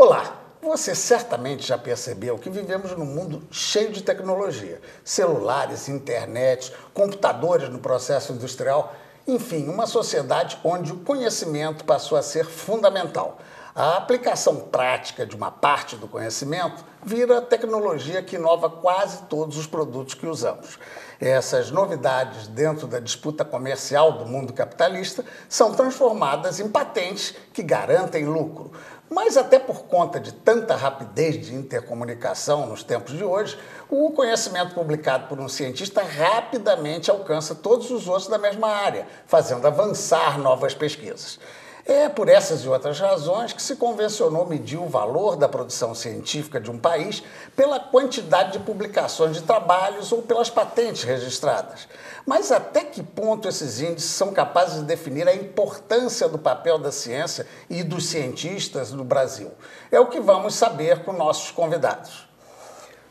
Olá! Você certamente já percebeu que vivemos num mundo cheio de tecnologia. Celulares, internet, computadores no processo industrial, enfim, uma sociedade onde o conhecimento passou a ser fundamental. A aplicação prática de uma parte do conhecimento vira tecnologia que inova quase todos os produtos que usamos. Essas novidades dentro da disputa comercial do mundo capitalista são transformadas em patentes que garantem lucro. Mas até por conta de tanta rapidez de intercomunicação nos tempos de hoje, o conhecimento publicado por um cientista rapidamente alcança todos os outros da mesma área, fazendo avançar novas pesquisas. É por essas e outras razões que se convencionou medir o valor da produção científica de um país pela quantidade de publicações de trabalhos ou pelas patentes registradas. Mas até que ponto esses índices são capazes de definir a importância do papel da ciência e dos cientistas no Brasil? É o que vamos saber com nossos convidados.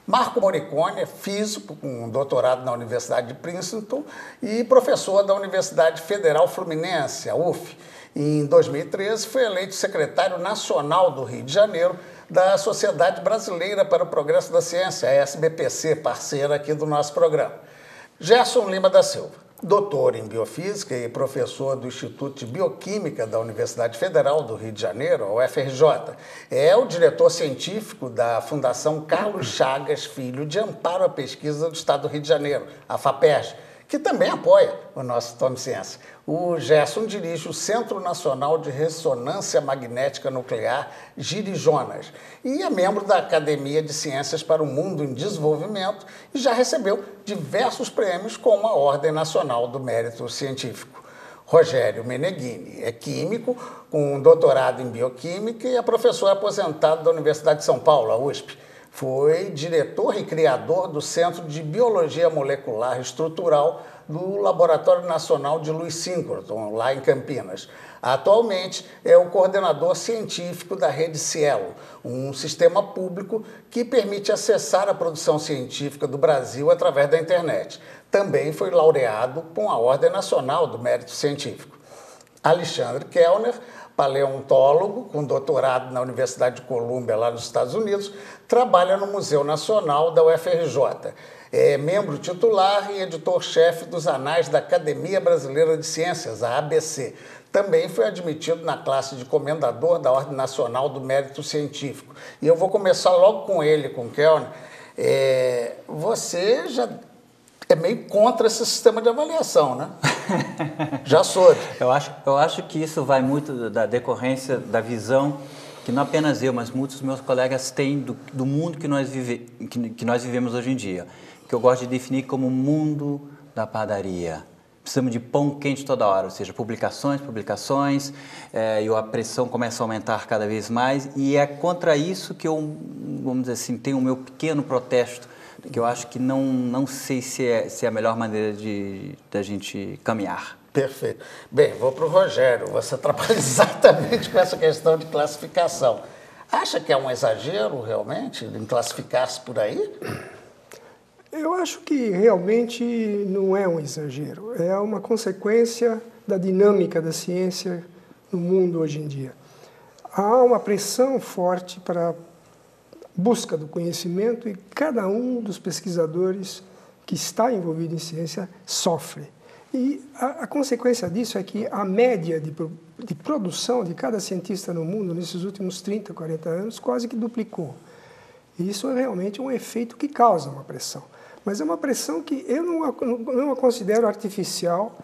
Marco Moricone é físico com um doutorado na Universidade de Princeton e professor da Universidade Federal Fluminense, a UF. Em 2013, foi eleito secretário nacional do Rio de Janeiro da Sociedade Brasileira para o Progresso da Ciência, a SBPC, parceira aqui do nosso programa. Gerson Lima da Silva, doutor em Biofísica e professor do Instituto de Bioquímica da Universidade Federal do Rio de Janeiro, a UFRJ. É o diretor científico da Fundação Carlos Chagas Filho de Amparo à Pesquisa do Estado do Rio de Janeiro, a FAPERJ, que também apoia o nosso Tome Ciência. O Gerson dirige o Centro Nacional de Ressonância Magnética Nuclear, Girijonas, e é membro da Academia de Ciências para o Mundo em Desenvolvimento e já recebeu diversos prêmios como a Ordem Nacional do Mérito Científico. Rogério Meneghini é químico, com um doutorado em bioquímica e é professor aposentado da Universidade de São Paulo, a USP. Foi diretor e criador do Centro de Biologia Molecular Estrutural do Laboratório Nacional de Louis Sincroton, lá em Campinas. Atualmente é o coordenador científico da Rede Cielo, um sistema público que permite acessar a produção científica do Brasil através da internet. Também foi laureado com a Ordem Nacional do Mérito Científico. Alexandre Kellner, paleontólogo com doutorado na Universidade de Colômbia, lá nos Estados Unidos, trabalha no Museu Nacional da UFRJ. É membro titular e editor-chefe dos Anais da Academia Brasileira de Ciências, a ABC. Também foi admitido na classe de comendador da Ordem Nacional do Mérito Científico. E eu vou começar logo com ele, com o Kellner. Você já é meio contra esse sistema de avaliação, né? Já soube. Eu acho que isso vai muito da decorrência da visão que não apenas eu, mas muitos dos meus colegas têm do mundo que nós vivemos hoje em dia, que eu gosto de definir como o mundo da padaria. Precisamos de pão quente toda hora, ou seja, publicações, e a pressão começa a aumentar cada vez mais, e é contra isso que eu, vamos dizer assim, tenho o meu pequeno protesto, que eu acho que não sei se é a melhor maneira da gente caminhar. Perfeito. Bem, vou para o Rogério. Você trabalha exatamente com essa questão de classificação. Acha que é um exagero, realmente, em classificar-se por aí? Eu acho que realmente não é um exagero. É uma consequência da dinâmica da ciência no mundo hoje em dia. Há uma pressão forte para a busca do conhecimento e cada um dos pesquisadores que está envolvido em ciência sofre. E a consequência disso é que a média de produção de cada cientista no mundo nesses últimos 30, 40 anos quase que duplicou. E isso é realmente um efeito que causa uma pressão. Mas é uma pressão que eu não a considero artificial,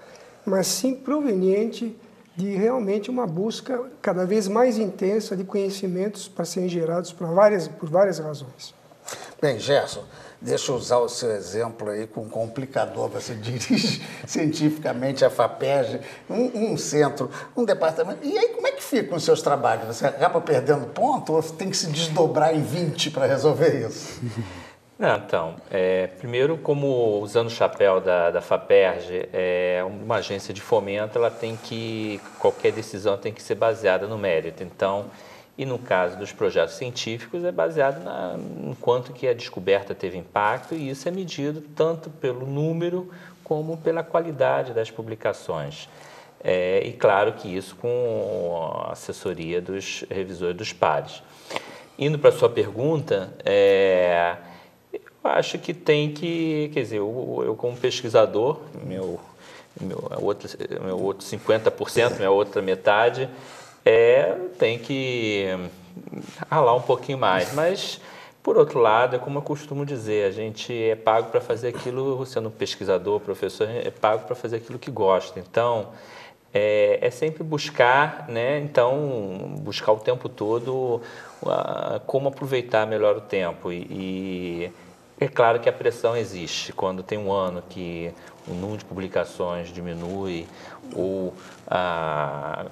mas sim proveniente de realmente uma busca cada vez mais intensa de conhecimentos para serem gerados por várias razões. Bem, Gerson, deixa eu usar o seu exemplo aí com um complicador. Você dirige cientificamente a FAPERJ, um centro, um departamento. E aí, como é que ficam os seus trabalhos? Você acaba perdendo ponto ou tem que se desdobrar em 20 para resolver isso? Não, então, primeiro, como usando o chapéu da FAPERJ, uma agência de fomento, qualquer decisão tem que ser baseada no mérito. Então, e no caso dos projetos científicos, é baseado no quanto que a descoberta teve impacto, e isso é medido tanto pelo número como pela qualidade das publicações. E claro que isso com a assessoria dos revisores dos pares. indo para a sua pergunta, eu acho que tem que, quer dizer, eu como pesquisador, meu outro 50%, minha outra metade, tem que ralar um pouquinho mais. Mas, por outro lado, é como eu costumo dizer, a gente é pago para fazer aquilo, sendo pesquisador, professor, é pago para fazer aquilo que gosta. Então, é sempre buscar, né? Então, buscar o tempo todo como aproveitar melhor o tempo. E é claro que a pressão existe. Quando tem um ano que o número de publicações diminui ou a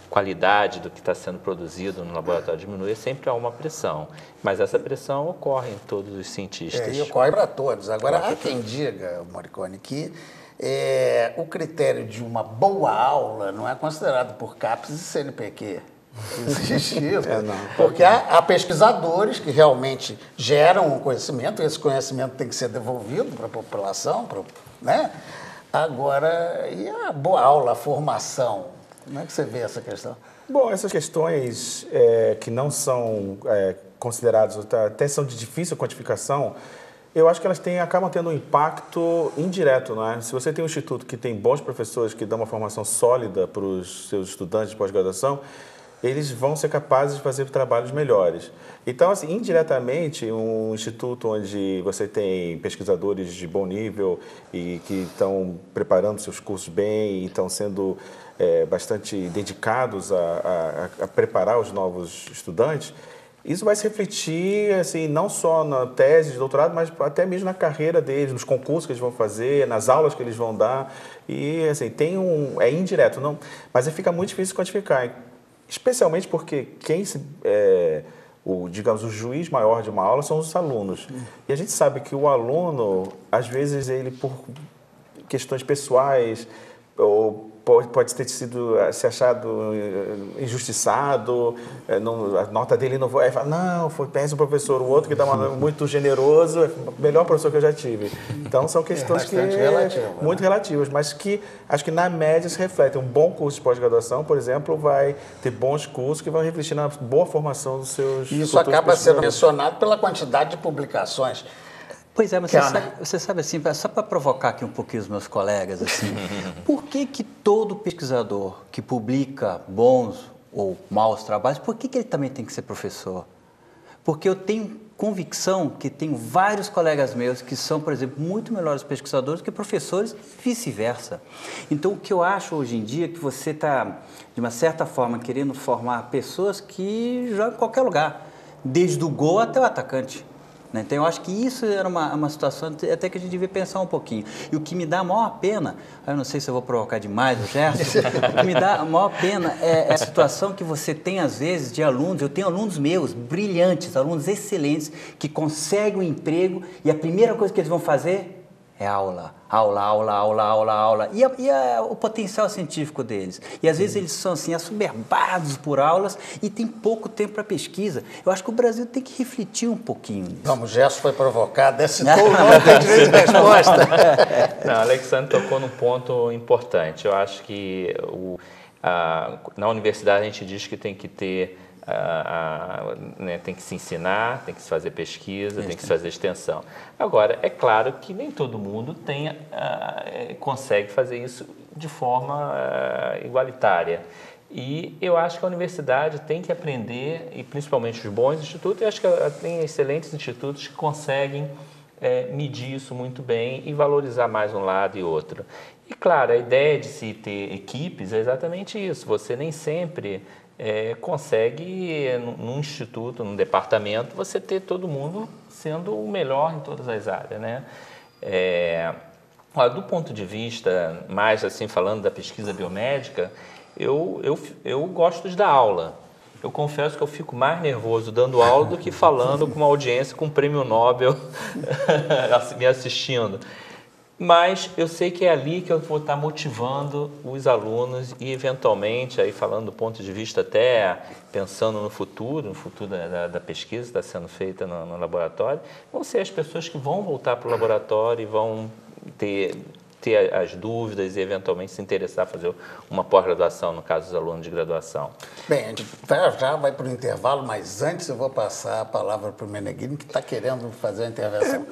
qualidade do que está sendo produzido no laboratório diminui, sempre há uma pressão. Mas essa pressão ocorre em todos os cientistas. E ocorre para todos. Agora, há quem diga, Morricone, que o critério de uma boa aula não é considerado por CAPES e CNPq. Existe isso. Porque há pesquisadores que realmente geram um conhecimento, e esse conhecimento tem que ser devolvido para a população, né? Agora, e a boa aula, a formação? Como é que você vê essa questão? Bom, essas questões que não são consideradas, até são de difícil quantificação, eu acho que elas acabam tendo um impacto indireto, não é? Se você tem um instituto que tem bons professores que dão uma formação sólida para os seus estudantes de pós-graduação, eles vão ser capazes de fazer trabalhos melhores. Então, assim, indiretamente, um instituto onde você tem pesquisadores de bom nível e que estão preparando seus cursos bem e estão sendo bastante dedicados a preparar os novos estudantes, isso vai se refletir, assim, não só na tese de doutorado, mas até mesmo na carreira deles, nos concursos que eles vão fazer, nas aulas que eles vão dar. E, assim, é indireto, não, mas fica muito difícil quantificar. Especialmente porque digamos, o juiz maior de uma aula são os alunos. E a gente sabe que o aluno, às vezes, ele por questões pessoais, ou pode ter se achado injustiçado, a nota dele não foi, fala, não, foi péssimo professor, o outro que dá uma muito generoso, é o melhor professor que eu já tive. Então, são questões muito relativas, mas que acho que na média se refletem. Um bom curso de pós-graduação, por exemplo, vai ter bons cursos que vão refletir na boa formação dos seus E isso acaba sendo mencionado pela quantidade de publicações. Pois é, mas você sabe assim, só para provocar aqui um pouquinho os meus colegas, assim, por que todo pesquisador que publica bons ou maus trabalhos, por que ele também tem que ser professor? Porque eu tenho convicção que tenho vários colegas meus que são, por exemplo, muito melhores pesquisadores que professores e vice-versa. Então, o que eu acho hoje em dia é que você está, de uma certa forma, querendo formar pessoas que jogam em qualquer lugar, desde o gol até o atacante. Então, eu acho que isso era uma situação até que a gente devia pensar um pouquinho. E o que me dá a maior pena, eu não sei se eu vou provocar demais o Gerson, o que me dá a maior pena é a situação que você tem, às vezes, de alunos. Eu tenho alunos meus, brilhantes, alunos excelentes, que conseguem um emprego e a primeira coisa que eles vão fazer é aula. E o potencial científico deles. E às vezes eles são assim, assoberbados por aulas e tem pouco tempo para pesquisa. Eu acho que o Brasil tem que refletir um pouquinho nisso. Vamos, Gerson foi provocado, decitou o nome, tem direito de resposta. Não, Alexandre tocou num ponto importante. Eu acho que na universidade a gente diz que tem que ter tem que se ensinar, tem que se fazer pesquisa, tem que se fazer extensão. Agora, é claro que nem todo mundo consegue fazer isso de forma igualitária. E eu acho que a universidade tem que aprender, e principalmente os bons institutos, eu acho que tem excelentes institutos que conseguem medir isso muito bem e valorizar mais um lado e outro. E, claro, a ideia de se ter equipes é exatamente isso. Você nem sempre consegue, num instituto, num departamento, você ter todo mundo sendo o melhor em todas as áreas, né? Do ponto de vista, mais assim, falando da pesquisa biomédica, eu gosto de dar aula. Eu confesso que eu fico mais nervoso dando aula do que falando com uma audiência com um prêmio Nobel me assistindo. Mas eu sei que é ali que eu vou estar motivando os alunos e, eventualmente, aí falando do ponto de vista até pensando no futuro da pesquisa que está sendo feita no laboratório, vão ser as pessoas que vão voltar para o laboratório e vão ter ter as dúvidas e eventualmente se interessar a fazer uma pós-graduação, no caso dos alunos de graduação. Bem, a gente já vai para o intervalo, mas antes eu vou passar a palavra para o Meneghini, que está querendo fazer a intervenção.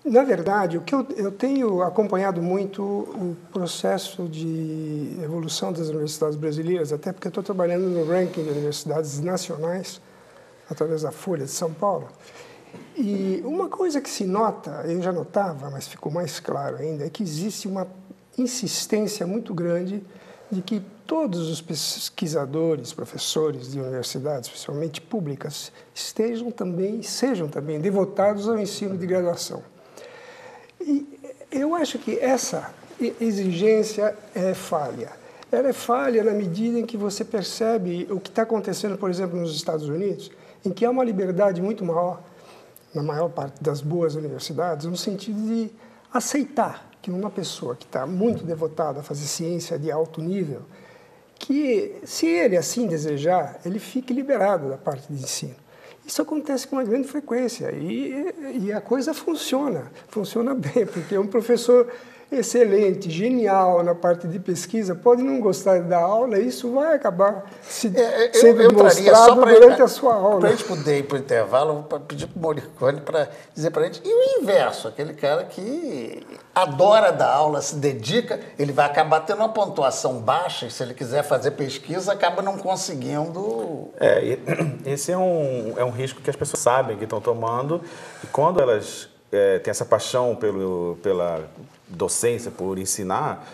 Na verdade, o que eu tenho acompanhado muito o processo de evolução das universidades brasileiras, até porque eu estou trabalhando no ranking de universidades nacionais, através da Folha de São Paulo. E uma coisa que se nota, eu já notava, mas ficou mais claro ainda, é que existe uma insistência muito grande de que todos os pesquisadores, professores de universidades, especialmente públicas, sejam também devotados ao ensino de graduação. E eu acho que essa exigência é falha. Ela é falha na medida em que você percebe o que está acontecendo, por exemplo, nos Estados Unidos, em que há uma liberdade muito maior, na maior parte das boas universidades, no sentido de aceitar que uma pessoa que está muito devotada a fazer ciência de alto nível, que, se ele assim desejar, ele fique liberado da parte de ensino. Isso acontece com uma grande frequência e a coisa funciona bem, porque um professor excelente, genial na parte de pesquisa, pode não gostar da aula e isso vai acabar sendo demonstrado durante a sua aula. Para a gente poder ir para o intervalo, eu vou pedir para o Morricone para dizer para a gente, e o inverso, aquele cara que adora dar aula, se dedica, ele vai acabar tendo uma pontuação baixa e se ele quiser fazer pesquisa, acaba não conseguindo... Esse é um risco que as pessoas sabem que estão tomando e quando elas têm essa paixão pela docência, por ensinar,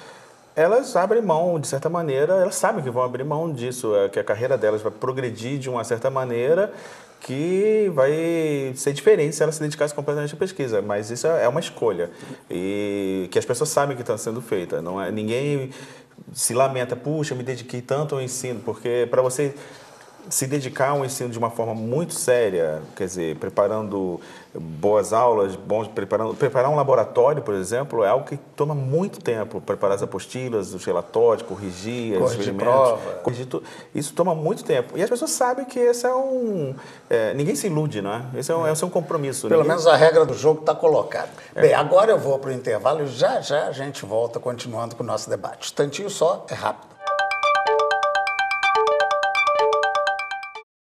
elas abrem mão, de certa maneira, elas sabem que vão abrir mão disso, que a carreira delas vai progredir de uma certa maneira que vai ser diferente se elas se dedicassem completamente à pesquisa, mas isso é uma escolha e que as pessoas sabem que está sendo feita. Não é, ninguém se lamenta, puxa, me dediquei tanto ao ensino, porque para você se dedicar ao ensino de uma forma muito séria, quer dizer, preparando boas aulas, preparar um laboratório, por exemplo, é algo que toma muito tempo, preparar as apostilas, os relatórios, corrigir prova. Isso toma muito tempo. E as pessoas sabem que esse ninguém se ilude, não é? Esse é um compromisso. Pelo menos a regra do jogo está colocada. Bem, agora eu vou para o intervalo e já a gente volta continuando com o nosso debate. Instantinho só, é rápido.